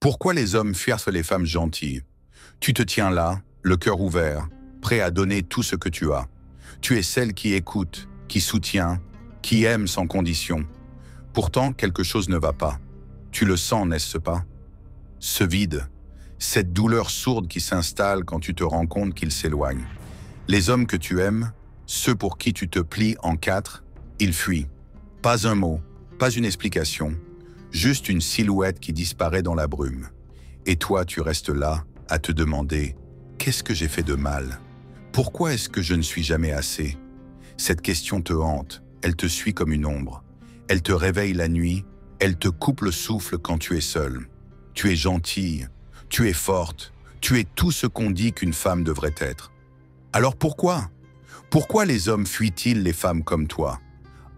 Pourquoi les hommes fuient les femmes gentilles? Tu te tiens là, le cœur ouvert, prêt à donner tout ce que tu as. Tu es celle qui écoute, qui soutient, qui aime sans condition. Pourtant, quelque chose ne va pas. Tu le sens, n'est-ce pas? Ce vide, cette douleur sourde qui s'installe quand tu te rends compte qu'ils s'éloignent. Les hommes que tu aimes, ceux pour qui tu te plies en quatre, ils fuient. Pas un mot, pas une explication, juste une silhouette qui disparaît dans la brume. Et toi, tu restes là, à te demander « Qu'est-ce que j'ai fait de mal? Pourquoi est-ce que je ne suis jamais assez ?» Cette question te hante, elle te suit comme une ombre. Elle te réveille la nuit, elle te coupe le souffle quand tu es seule. Tu es gentille, tu es forte, tu es tout ce qu'on dit qu'une femme devrait être. Alors pourquoi? Pourquoi les hommes fuient-ils les femmes comme toi?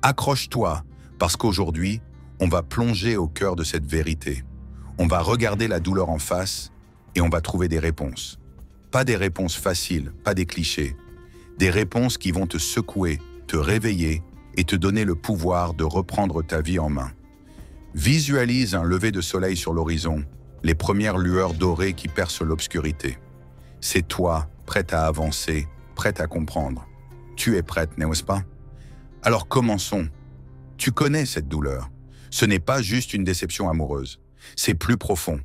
Accroche-toi, parce qu'aujourd'hui, on va plonger au cœur de cette vérité. On va regarder la douleur en face et on va trouver des réponses. Pas des réponses faciles, pas des clichés. Des réponses qui vont te secouer, te réveiller et te donner le pouvoir de reprendre ta vie en main. Visualise un lever de soleil sur l'horizon, les premières lueurs dorées qui percent l'obscurité. C'est toi, prête à avancer, prête à comprendre. Tu es prête, n'est-ce pas? Alors commençons. Tu connais cette douleur. Ce n'est pas juste une déception amoureuse. C'est plus profond.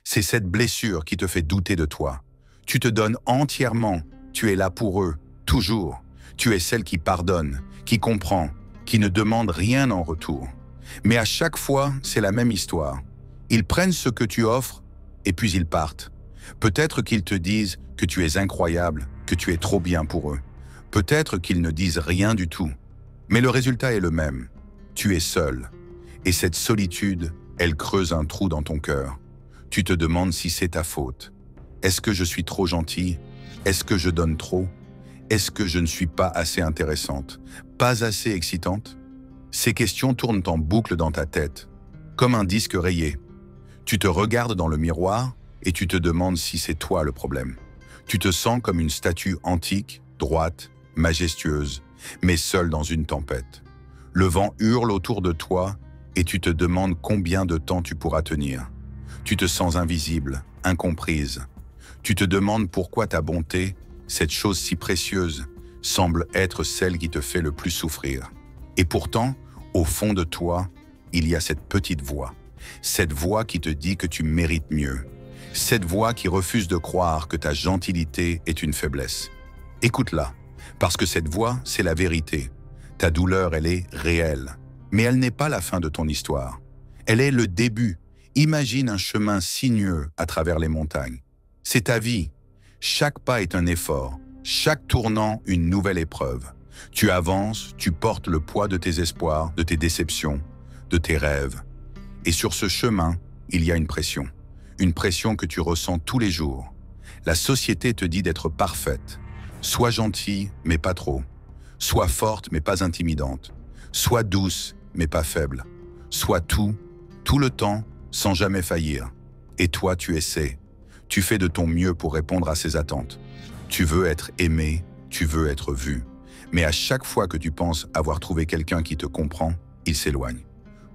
C'est cette blessure qui te fait douter de toi. Tu te donnes entièrement. Tu es là pour eux, toujours. Tu es celle qui pardonne, qui comprend, qui ne demande rien en retour. Mais à chaque fois, c'est la même histoire. Ils prennent ce que tu offres et puis ils partent. Peut-être qu'ils te disent que tu es incroyable, que tu es trop bien pour eux. Peut-être qu'ils ne disent rien du tout. Mais le résultat est le même. Tu es seul. Et cette solitude, elle creuse un trou dans ton cœur. Tu te demandes si c'est ta faute. Est-ce que je suis trop gentille? Est-ce que je donne trop? Est-ce que je ne suis pas assez intéressante? Pas assez excitante? Ces questions tournent en boucle dans ta tête, comme un disque rayé. Tu te regardes dans le miroir et tu te demandes si c'est toi le problème. Tu te sens comme une statue antique, droite, majestueuse, mais seule dans une tempête. Le vent hurle autour de toi et tu te demandes combien de temps tu pourras tenir. Tu te sens invisible, incomprise. Tu te demandes pourquoi ta bonté, cette chose si précieuse, semble être celle qui te fait le plus souffrir. Et pourtant, au fond de toi, il y a cette petite voix. Cette voix qui te dit que tu mérites mieux. Cette voix qui refuse de croire que ta gentilité est une faiblesse. Écoute-la, parce que cette voix, c'est la vérité. Ta douleur, elle est réelle. Mais elle n'est pas la fin de ton histoire. Elle est le début. Imagine un chemin sinueux à travers les montagnes. C'est ta vie. Chaque pas est un effort. Chaque tournant, une nouvelle épreuve. Tu avances, tu portes le poids de tes espoirs, de tes déceptions, de tes rêves. Et sur ce chemin, il y a une pression. Une pression que tu ressens tous les jours. La société te dit d'être parfaite. Sois gentille, mais pas trop. Sois forte, mais pas intimidante. Sois douce, mais pas faible. Sois tout le temps, sans jamais faillir. Et toi, tu essaies. Tu fais de ton mieux pour répondre à ces attentes. Tu veux être aimé, tu veux être vu. Mais à chaque fois que tu penses avoir trouvé quelqu'un qui te comprend, il s'éloigne.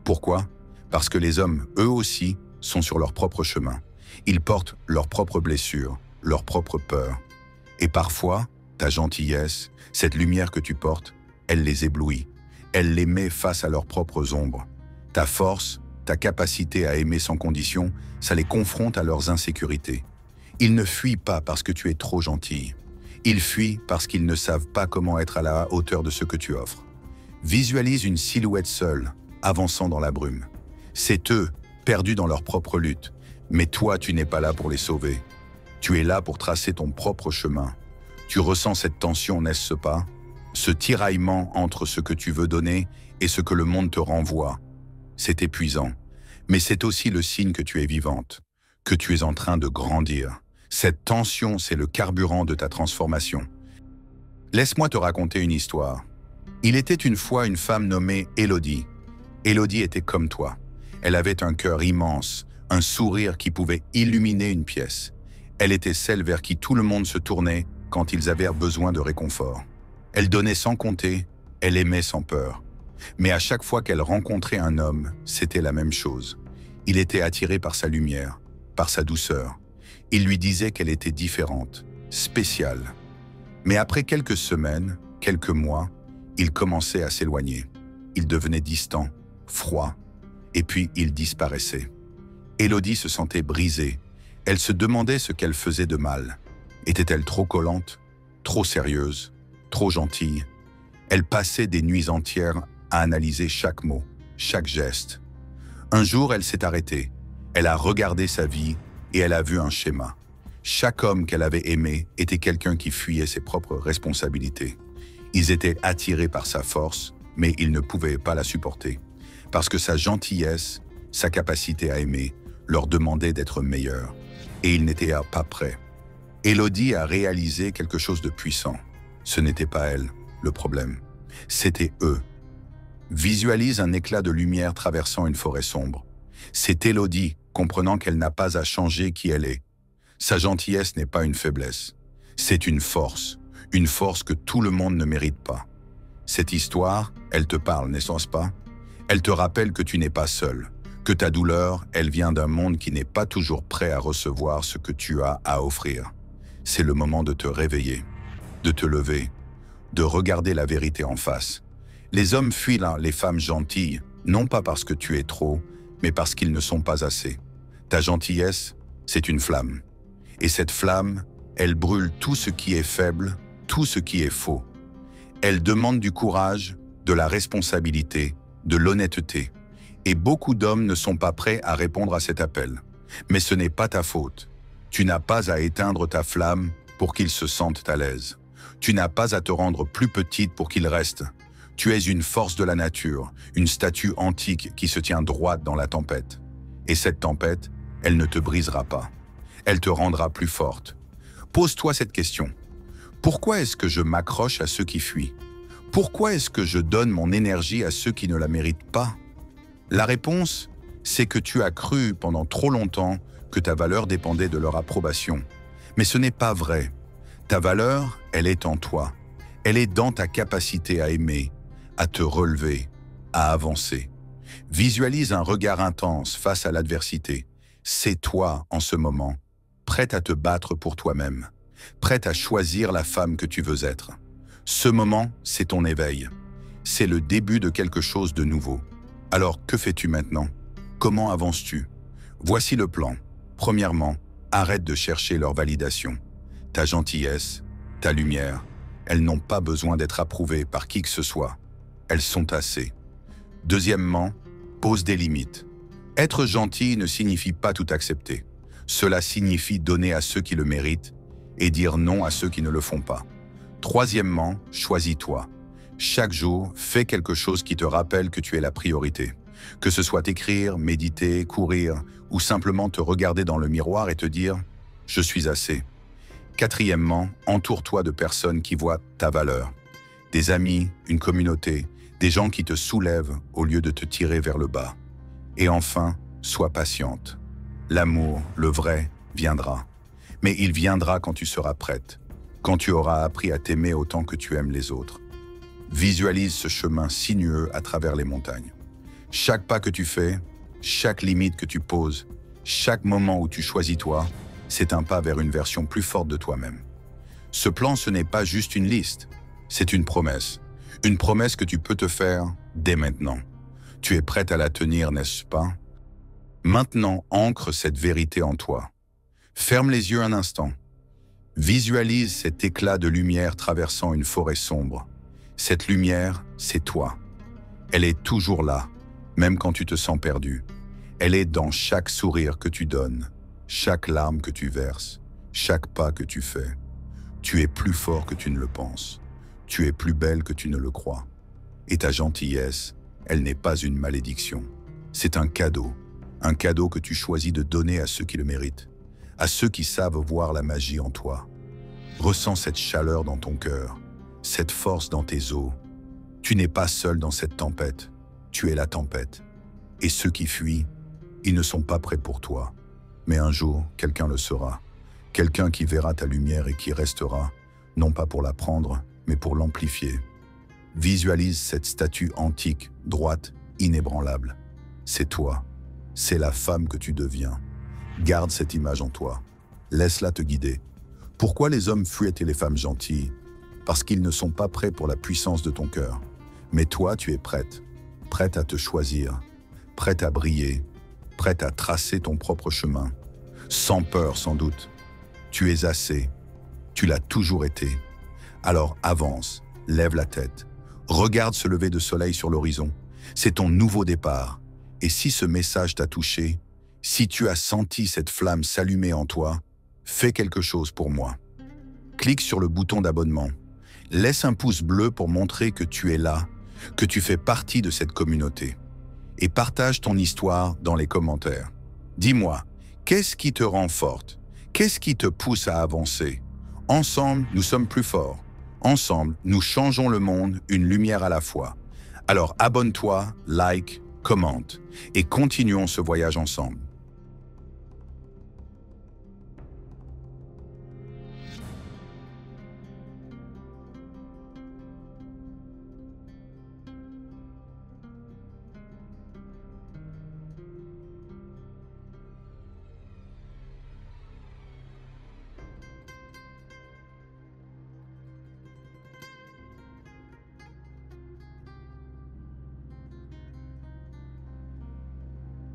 Pourquoi? Parce que les hommes, eux aussi, sont sur leur propre chemin. Ils portent leurs propres blessures, leurs propres peurs. Et parfois, ta gentillesse, cette lumière que tu portes, elle les éblouit. Elle les met face à leurs propres ombres. Ta force, ta capacité à aimer sans condition, ça les confronte à leurs insécurités. Ils ne fuient pas parce que tu es trop gentille. Ils fuient parce qu'ils ne savent pas comment être à la hauteur de ce que tu offres. Visualise une silhouette seule, avançant dans la brume. C'est eux, perdus dans leur propre lutte. Mais toi, tu n'es pas là pour les sauver. Tu es là pour tracer ton propre chemin. Tu ressens cette tension, n'est-ce pas? Ce tiraillement entre ce que tu veux donner et ce que le monde te renvoie. C'est épuisant. Mais c'est aussi le signe que tu es vivante, que tu es en train de grandir. Cette tension, c'est le carburant de ta transformation. Laisse-moi te raconter une histoire. Il était une fois une femme nommée Élodie. Élodie était comme toi. Elle avait un cœur immense, un sourire qui pouvait illuminer une pièce. Elle était celle vers qui tout le monde se tournait quand ils avaient besoin de réconfort. Elle donnait sans compter, elle aimait sans peur. Mais à chaque fois qu'elle rencontrait un homme, c'était la même chose. Il était attiré par sa lumière, par sa douceur. Il lui disait qu'elle était différente, spéciale. Mais après quelques semaines, quelques mois, il commençait à s'éloigner. Il devenait distant, froid, et puis il disparaissait. Élodie se sentait brisée. Elle se demandait ce qu'elle faisait de mal. Était-elle trop collante, trop sérieuse, trop gentille? Elle passait des nuits entières à analyser chaque mot, chaque geste. Un jour, elle s'est arrêtée. Elle a regardé sa vie et elle a vu un schéma. Chaque homme qu'elle avait aimé était quelqu'un qui fuyait ses propres responsabilités. Ils étaient attirés par sa force, mais ils ne pouvaient pas la supporter. Parce que sa gentillesse, sa capacité à aimer, leur demandait d'être meilleurs. Et ils n'étaient pas prêts. Élodie a réalisé quelque chose de puissant. Ce n'était pas elle, le problème. C'était eux. Visualise un éclat de lumière traversant une forêt sombre. C'est Élodie, comprenant qu'elle n'a pas à changer qui elle est. Sa gentillesse n'est pas une faiblesse. C'est une force que tout le monde ne mérite pas. Cette histoire, elle te parle, n'est-ce pas? Elle te rappelle que tu n'es pas seul, que ta douleur, elle vient d'un monde qui n'est pas toujours prêt à recevoir ce que tu as à offrir. C'est le moment de te réveiller, de te lever, de regarder la vérité en face. Les hommes fuient les femmes gentilles, non pas parce que tu es trop, mais parce qu'ils ne sont pas assez. Ta gentillesse, c'est une flamme. Et cette flamme, elle brûle tout ce qui est faible, tout ce qui est faux. Elle demande du courage, de la responsabilité, de l'honnêteté. Et beaucoup d'hommes ne sont pas prêts à répondre à cet appel. Mais ce n'est pas ta faute. Tu n'as pas à éteindre ta flamme pour qu'ils se sentent à l'aise. Tu n'as pas à te rendre plus petite pour qu'ils restent. Tu es une force de la nature, une statue antique qui se tient droite dans la tempête. Et cette tempête, elle ne te brisera pas. Elle te rendra plus forte. Pose-toi cette question. Pourquoi est-ce que je m'accroche à ceux qui fuient? Pourquoi est-ce que je donne mon énergie à ceux qui ne la méritent pas? La réponse, c'est que tu as cru pendant trop longtemps que ta valeur dépendait de leur approbation. Mais ce n'est pas vrai. Ta valeur, elle est en toi. Elle est dans ta capacité à aimer, à te relever, à avancer. Visualise un regard intense face à l'adversité. C'est toi, en ce moment, prête à te battre pour toi-même, prête à choisir la femme que tu veux être. Ce moment, c'est ton éveil. C'est le début de quelque chose de nouveau. Alors, que fais-tu maintenant? Comment avances-tu? Voici le plan. Premièrement, arrête de chercher leur validation. Ta gentillesse, ta lumière, elles n'ont pas besoin d'être approuvées par qui que ce soit. Elles sont assez. Deuxièmement, pose des limites. Être gentil ne signifie pas tout accepter. Cela signifie donner à ceux qui le méritent et dire non à ceux qui ne le font pas. Troisièmement, choisis-toi. Chaque jour, fais quelque chose qui te rappelle que tu es la priorité. Que ce soit écrire, méditer, courir ou simplement te regarder dans le miroir et te dire « Je suis assez ». Quatrièmement, entoure-toi de personnes qui voient ta valeur. Des amis, une communauté, des gens qui te soulèvent au lieu de te tirer vers le bas. Et enfin, sois patiente. L'amour, le vrai, viendra. Mais il viendra quand tu seras prête, quand tu auras appris à t'aimer autant que tu aimes les autres. Visualise ce chemin sinueux à travers les montagnes. Chaque pas que tu fais, chaque limite que tu poses, chaque moment où tu choisis toi, c'est un pas vers une version plus forte de toi-même. Ce plan, ce n'est pas juste une liste, c'est une promesse. Une promesse que tu peux te faire dès maintenant. Tu es prête à la tenir, n'est-ce pas? Maintenant, ancre cette vérité en toi. Ferme les yeux un instant. Visualise cet éclat de lumière traversant une forêt sombre. Cette lumière, c'est toi. Elle est toujours là, même quand tu te sens perdu. Elle est dans chaque sourire que tu donnes, chaque larme que tu verses, chaque pas que tu fais. Tu es plus fort que tu ne le penses. Tu es plus belle que tu ne le crois. Et ta gentillesse, elle n'est pas une malédiction. C'est un cadeau que tu choisis de donner à ceux qui le méritent, à ceux qui savent voir la magie en toi. Ressens cette chaleur dans ton cœur, cette force dans tes os. Tu n'es pas seul dans cette tempête, tu es la tempête. Et ceux qui fuient, ils ne sont pas prêts pour toi. Mais un jour, quelqu'un le sera. Quelqu'un qui verra ta lumière et qui restera, non pas pour la prendre, mais pour l'amplifier. Visualise cette statue antique, droite, inébranlable. C'est toi. C'est la femme que tu deviens. Garde cette image en toi. Laisse-la te guider. Pourquoi les hommes fuient les femmes gentilles? Parce qu'ils ne sont pas prêts pour la puissance de ton cœur. Mais toi, tu es prête. Prête à te choisir. Prête à briller. Prête à tracer ton propre chemin. Sans peur, sans doute. Tu es assez. Tu l'as toujours été. Alors avance, lève la tête. Regarde ce lever de soleil sur l'horizon. C'est ton nouveau départ. Et si ce message t'a touché, si tu as senti cette flamme s'allumer en toi, fais quelque chose pour moi. Clique sur le bouton d'abonnement. Laisse un pouce bleu pour montrer que tu es là, que tu fais partie de cette communauté. Et partage ton histoire dans les commentaires. Dis-moi, qu'est-ce qui te rend forte? Qu'est-ce qui te pousse à avancer? Ensemble, nous sommes plus forts. Ensemble, nous changeons le monde, une lumière à la fois. Alors abonne-toi, like, commente et continuons ce voyage ensemble.